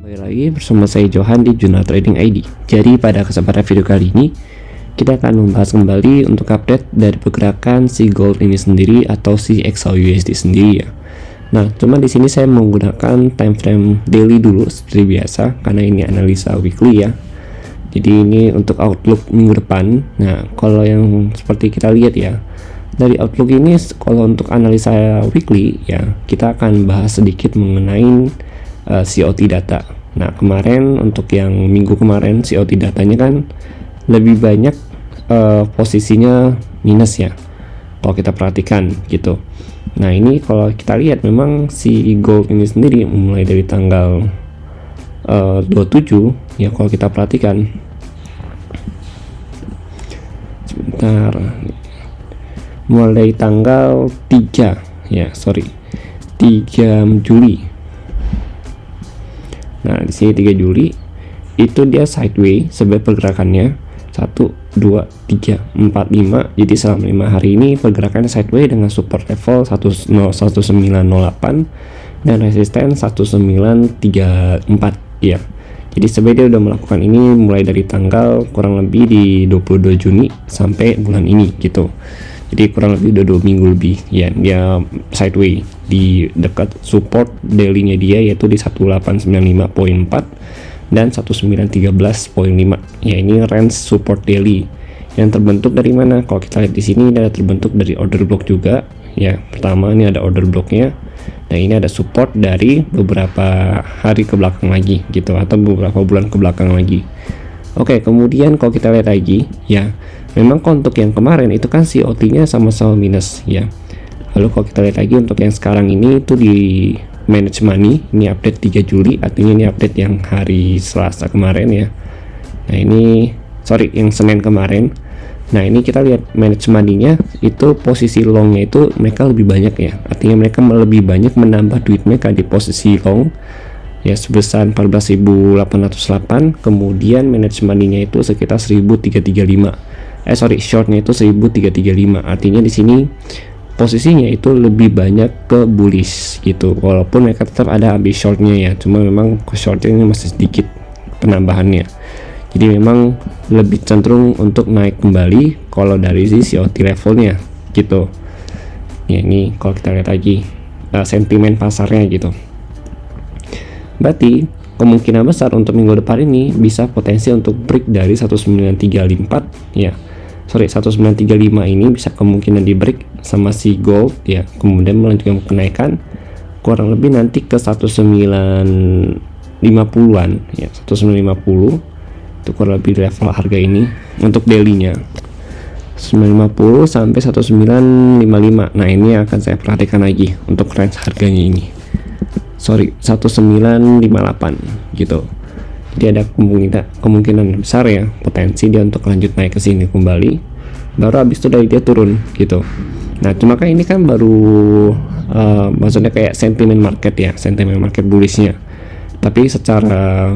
Kembali lagi bersama saya Johan di Jurnal Trading ID. Jadi pada kesempatan video kali ini kita akan membahas kembali untuk update dari pergerakan si gold ini sendiri atau si XAUUSD sendiri ya. Nah, cuma di sini saya menggunakan time frame daily dulu seperti biasa karena ini analisa weekly ya. Jadi ini untuk outlook minggu depan. Nah, kalau yang seperti kita lihat ya, dari outlook ini kalau untuk analisa weekly ya, kita akan bahas sedikit mengenai COT data. Nah, kemarin untuk yang minggu kemarin COT datanya kan lebih banyak posisinya minus ya, kalau kita perhatikan gitu. Nah, ini kalau kita lihat memang si gold ini sendiri mulai dari tanggal 27 ya, kalau kita perhatikan sebentar, mulai tanggal 3 ya, 3 Juli. Nah, di sini 3 Juli itu dia sideways sebagai pergerakannya 1, 2, 3, 4, 5. Jadi selama 5 hari ini pergerakannya sideways dengan support level 1908 dan resisten 1934 ya. Jadi sebenarnya dia udah melakukan ini mulai dari tanggal kurang lebih di 22 Juni sampai bulan ini gitu. Jadi kurang lebih udah 2 minggu lebih ya, dia sideways di dekat support daily-nya dia yaitu di 1895.4 dan 1913.5 ya. Ini range support daily yang terbentuk dari mana? Kalau kita lihat di sini ada terbentuk dari order block juga ya. Pertama ini ada order blocknya, nah ini ada support dari beberapa hari ke belakang lagi gitu, atau beberapa bulan ke belakang lagi. Oke, kemudian kalau kita lihat lagi ya, memang untuk yang kemarin itu kan COT-nya sama-sama minus ya. Lalu kalau kita lihat lagi untuk yang sekarang ini itu di manage money, ini update 3 Juli, artinya ini update yang hari Selasa kemarin ya. Nah, ini yang Senin kemarin. Nah, ini kita lihat manage money-nya itu posisi long-nya itu mereka lebih banyak ya. Artinya mereka lebih banyak menambah duit mereka di posisi long ya sebesar 14.808, kemudian manage money-nya itu sekitar 1.335. Short-nya itu 1.335. Artinya di sini posisinya itu lebih banyak ke bullish gitu. Walaupun mereka tetap ada ambil short-nya ya, cuma memang short-nya ini masih sedikit penambahannya. Jadi memang lebih cenderung untuk naik kembali kalau dari si COT levelnya gitu. Ya, ini kalau kita lihat lagi sentimen pasarnya gitu. Berarti kemungkinan besar untuk minggu depan ini bisa potensi untuk break dari 1934 ya. 1935 ini bisa kemungkinan di break sama si gold ya, kemudian melanjutkan kenaikan kurang lebih nanti ke 1950-an ya, 1950 itu kurang lebih level harga ini untuk daily-nya 950 sampai 1955. Nah, ini akan saya perhatikan lagi untuk range harganya ini. 1958 gitu. Jadi ada kemungkinan besar ya potensi dia untuk lanjut naik ke sini kembali. Baru habis itu dari dia turun gitu. Nah, cuma kan ini kan baru maksudnya kayak sentimen market ya, sentimen market bullishnya. Tapi secara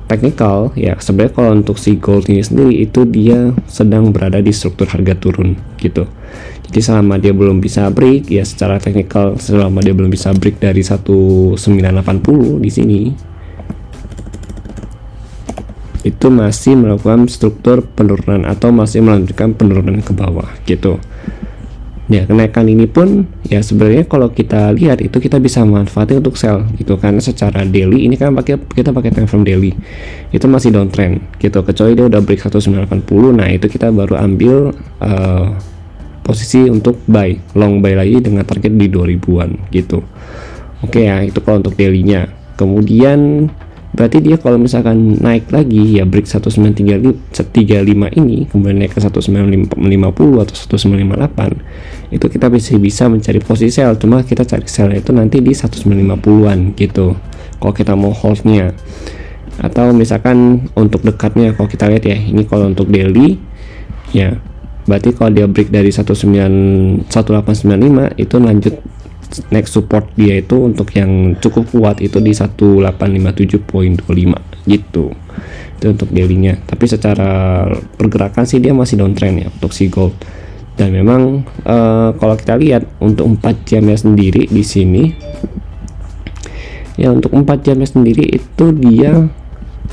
teknikal ya, sebenarnya kalau untuk si gold ini sendiri itu dia sedang berada di struktur harga turun gitu. Jadi selama dia belum bisa break ya, secara teknikal selama dia belum bisa break dari 1980 di sini itu masih melakukan struktur penurunan atau masih melanjutkan penurunan ke bawah gitu. Ya, kenaikan ini pun ya sebenarnya kalau kita lihat itu kita bisa manfaatin untuk sell gitu, karena secara daily ini kan kita pakai time frame daily itu masih downtrend gitu, kecuali dia udah break 1980. Nah, itu kita baru ambil posisi untuk long buy lagi dengan target di 2000-an gitu. Oke ya, itu kalau untuk daily-nya. Kemudian berarti dia kalau misalkan naik lagi ya, break 1935 ini kemudian naik ke 1950 atau 1958, itu kita bisa mencari posisi sell. Cuma kita cari sell itu nanti di 1950-an gitu kalau kita mau hold-nya. Atau misalkan untuk dekatnya kalau kita lihat ya, ini kalau untuk daily ya, berarti kalau dia break dari 1895 itu lanjut next support dia itu untuk yang cukup kuat itu di 1857.25 gitu. Itu untuk daily-nya. Tapi secara pergerakan sih dia masih downtrend ya untuk si gold. Dan memang kalau kita lihat untuk 4 jamnya sendiri di sini Ya untuk 4 jamnya sendiri itu dia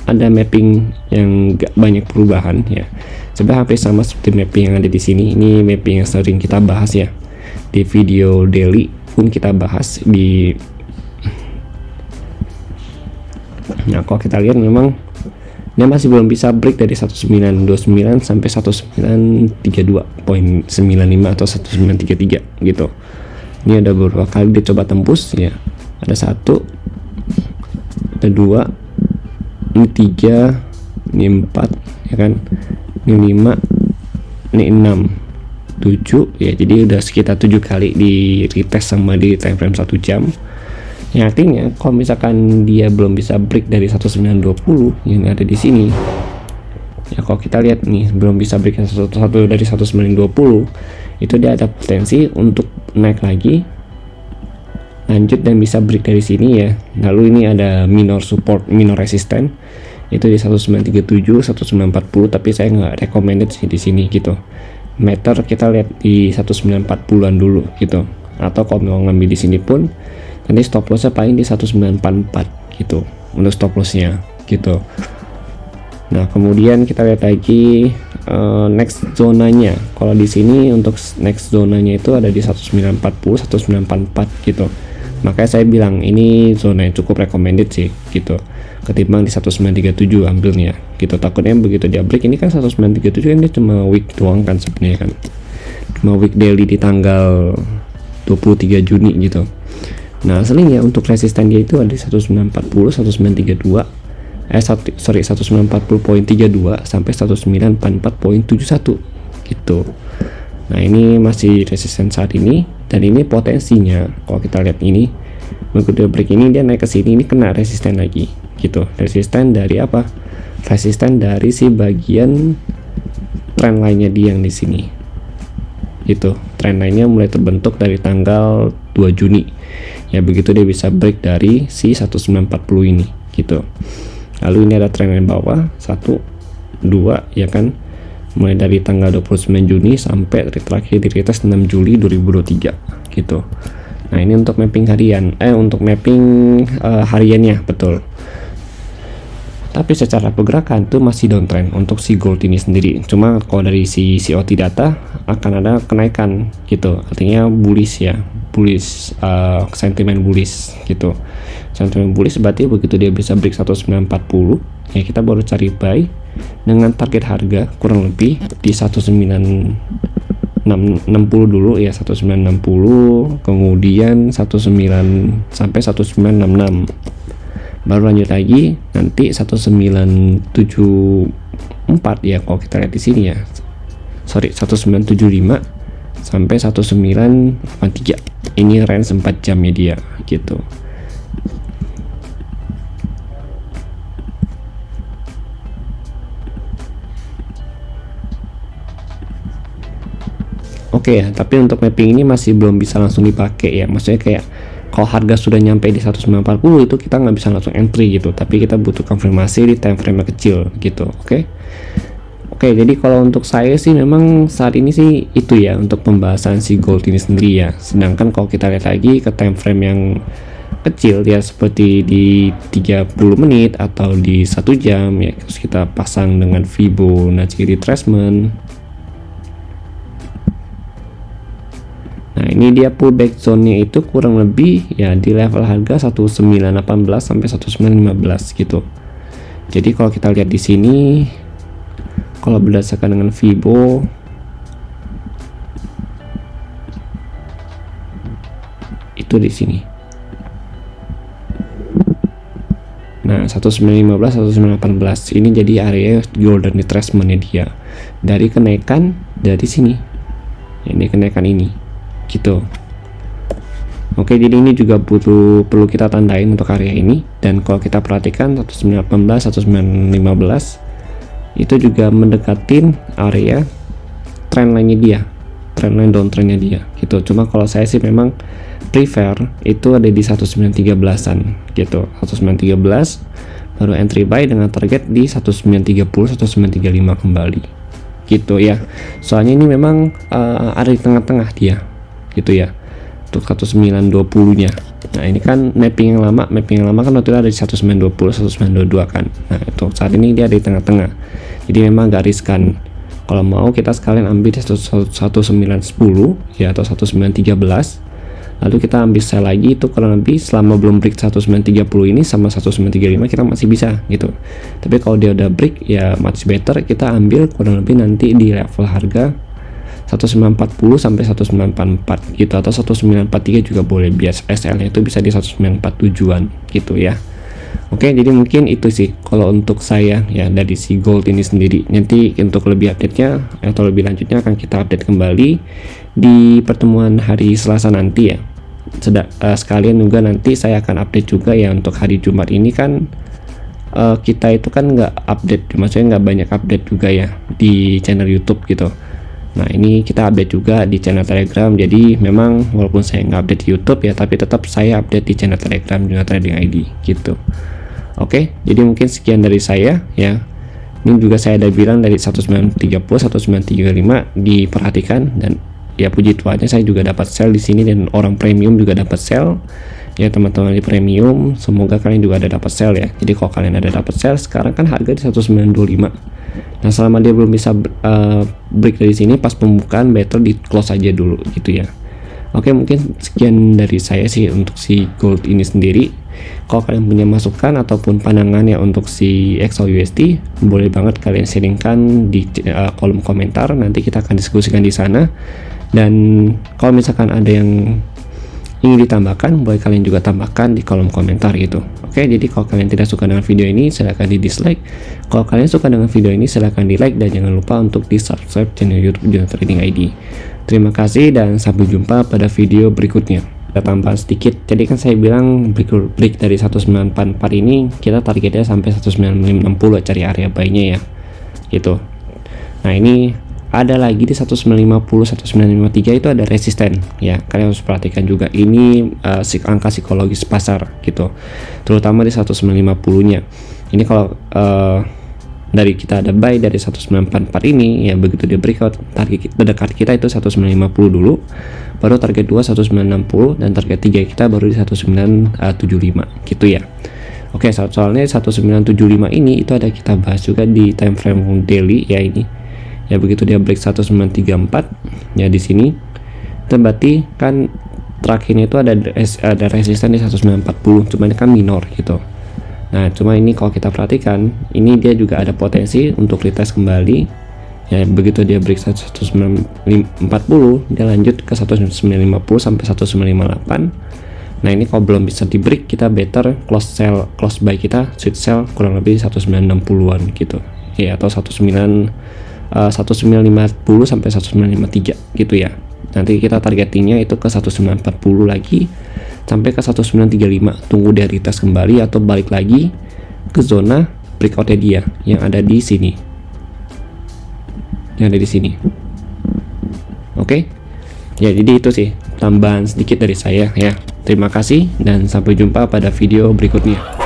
ada mapping yang gak banyak perubahan ya, sebenarnya hampir sama seperti mapping yang ada di sini. Ini mapping yang sering kita bahas ya di video daily pun kita bahas di. Nah kalau kita lihat memang dia masih belum bisa break dari 1929 sampai 1932.95 atau 1933 gitu. Ini ada beberapa kali dia coba tembus ya, ada 1, ada 2, ini 3, ini 4 ya kan, ini 5, ini 6, 7 ya. Jadi udah sekitar 7 kali di retest sama di time frame 1 jam. Yang artinya kalau misalkan dia belum bisa break dari 1920 yang ada di sini ya, kalau kita lihat nih belum bisa break dari 1920, itu dia ada potensi untuk naik lagi, lanjut dan bisa break dari sini ya. Lalu ini ada minor support, minor resistance itu di 1937, 1940, tapi saya nggak recommended sih di sini gitu. Meter kita lihat di 1940-an dulu gitu, atau kalau mau ngambil di sini pun nanti stop lossnya paling di 1944 gitu untuk stop lossnya gitu. Nah kemudian kita lihat lagi next zonanya. Kalau di sini untuk next zonanya itu ada di 1940, 1944 gitu. Makanya saya bilang ini zona yang cukup recommended sih gitu, ketimbang di 1937 ambilnya gitu. Takutnya begitu dia break, ini kan 1937 kan dia cuma week doang kan sebenarnya kan, cuma week daily di tanggal 23 Juni gitu. Nah aslinya untuk resisten dia itu ada di 1940, 1932 1940.32 sampai 1944.71 gitu. Nah ini masih resisten saat ini, dan ini potensinya kalau kita lihat ini begitu break ini dia naik ke sini, ini kena resisten lagi gitu. Resisten dari apa? Resisten dari si bagian trend line-nya dia yang di sini gitu. Trend line-nya mulai terbentuk dari tanggal 2 Juni ya, begitu dia bisa break dari si 1940 ini gitu. Lalu ini ada trend line bawah 1, 2 ya kan, mulai dari tanggal 29 Juni sampai terakhir di retest 6 Juli 2023 gitu. Nah ini untuk mapping harian, untuk mapping hariannya betul. Tapi secara pergerakan itu masih downtrend untuk si gold ini sendiri. Cuma kalau dari si COT data akan ada kenaikan gitu, artinya bullish ya, bullish, sentimen bullish gitu. Sentimen bullish berarti begitu dia bisa break 1940 ya, kita baru cari buy dengan target harga kurang lebih di 1960 dulu ya, 1960, kemudian 19 sampai 1966, baru lanjut lagi nanti 1974 ya kalau kita lihat di sini ya, sorry 1975 sampai 1983. Ini range 4 jamnya dia gitu. Oke ya, tapi untuk mapping ini masih belum bisa langsung dipakai ya. Maksudnya kayak kalau harga sudah nyampe di 1940 itu kita nggak bisa langsung entry gitu, tapi kita butuh konfirmasi di time frame kecil gitu. Oke, jadi kalau untuk saya sih memang saat ini sih itu ya untuk pembahasan si gold ini sendiri ya. Sedangkan kalau kita lihat lagi ke time frame yang kecil ya, seperti di 30 menit atau di 1 jam ya, terus kita pasang dengan Fibonacci retracement. Nah ini dia pullback zone-nya itu kurang lebih ya di level harga 1918 sampai 1915 gitu. Jadi kalau kita lihat di sini, kalau berdasarkan dengan Fibo itu di sini. Nah 1915, 1918 ini jadi area golden retracement-nya dia dari kenaikan dari sini. Ini kenaikan ini gitu. Oke, jadi ini juga perlu kita tandain untuk area ini. Dan kalau kita perhatikan 1918, 1915 itu juga mendekatin area trend line-nya dia, trend line downtrend-nya dia gitu. Cuma kalau saya sih memang prefer itu ada di 1913-an gitu. 1913 baru entry buy dengan target di 1930, 1935 kembali gitu ya. Soalnya ini memang ada di tengah-tengah dia gitu ya, untuk 1920 nya Nah ini kan mapping yang lama kan waktu itu ada di 1920 1922 kan. Nah itu saat ini dia di tengah-tengah, jadi memang agak riskan. Kalau mau kita sekalian ambil 1910 ya, atau 1913, lalu kita ambil sell lagi. Itu kurang lebih selama belum break 1930 ini sama 1935 kita masih bisa gitu. Tapi kalau dia udah break ya much better kita ambil kurang lebih nanti di level harga 1940 sampai 1944 gitu, atau 1943 juga boleh, bias SL nya itu bisa di 1947an gitu ya. Oke, jadi mungkin itu sih kalau untuk saya ya dari si gold ini sendiri. Nanti untuk lebih update-nya atau lebih lanjutnya akan kita update kembali di pertemuan hari Selasa nanti ya. Sekalian juga nanti saya akan update juga ya untuk hari Jumat ini kan kita itu kan nggak update, maksudnya nggak banyak update juga ya di channel YouTube gitu. Nah ini kita update juga di channel Telegram, jadi memang walaupun saya nggak update di YouTube ya, tapi tetap saya update di channel Telegram Juna Trading ID gitu. Oke, jadi mungkin sekian dari saya ya. Ini juga saya ada bilang dari 1930 1935 diperhatikan, dan ya puji Tuhannya saya juga dapat sell di sini, dan orang premium juga dapat sell ya teman-teman di premium. Semoga kalian juga ada dapat sell ya. Jadi kalau kalian ada dapat sell, sekarang kan harga di 1925. Nah selama dia belum bisa break dari sini, pas pembukaan better di close aja dulu gitu ya. Oke, mungkin sekian dari saya sih untuk si gold ini sendiri. Kalau kalian punya masukan ataupun pandangan ya untuk si XAUUSD, boleh banget kalian sharingkan di kolom komentar. Nanti kita akan diskusikan di sana. Dan kalau misalkan ada yang ingin ditambahkan, boleh kalian juga tambahkan di kolom komentar gitu. Oke, jadi kalau kalian tidak suka dengan video ini, silahkan di dislike. Kalau kalian suka dengan video ini, silahkan di like, dan jangan lupa untuk di subscribe channel YouTube Juna Trading ID. Terima kasih dan sampai jumpa pada video berikutnya. Ada tambahan sedikit, jadi kan saya bilang break dari 1944 ini kita targetnya sampai 1960 cari area buy-nya ya gitu. Nah ini ada lagi di 1950 1953 itu ada resisten ya, kalian harus perhatikan juga ini angka psikologis pasar gitu, terutama di 1950 nya ini. Kalau dari kita ada buy dari 1944 ini ya, begitu dia breakout, target terdekat kita itu 1950 dulu, baru target 2 1960, dan target 3 kita baru di 1975 gitu ya. Oke, soalnya 1975 ini itu ada kita bahas juga di time frame daily ya ini ya. Begitu dia break 1934 ya di sini, itu berarti kan terakhirnya itu ada resisten di 1940, cuman kan minor gitu. Nah cuma ini kalau kita perhatikan, ini dia juga ada potensi untuk retest kembali ya. Begitu dia break 1940, dia lanjut ke 1950 sampai 1958. Nah ini kalau belum bisa di break, kita better close buy kita, switch sell kurang lebih 1960-an gitu ya, atau 1950 sampai 1953 gitu ya. Nanti kita targetingnya itu ke 1940 lagi sampai ke 1935. Tunggu dia retest kembali atau balik lagi ke zona breakoutnya dia yang ada di sini, Oke ya, jadi itu sih tambahan sedikit dari saya ya. Terima kasih dan sampai jumpa pada video berikutnya.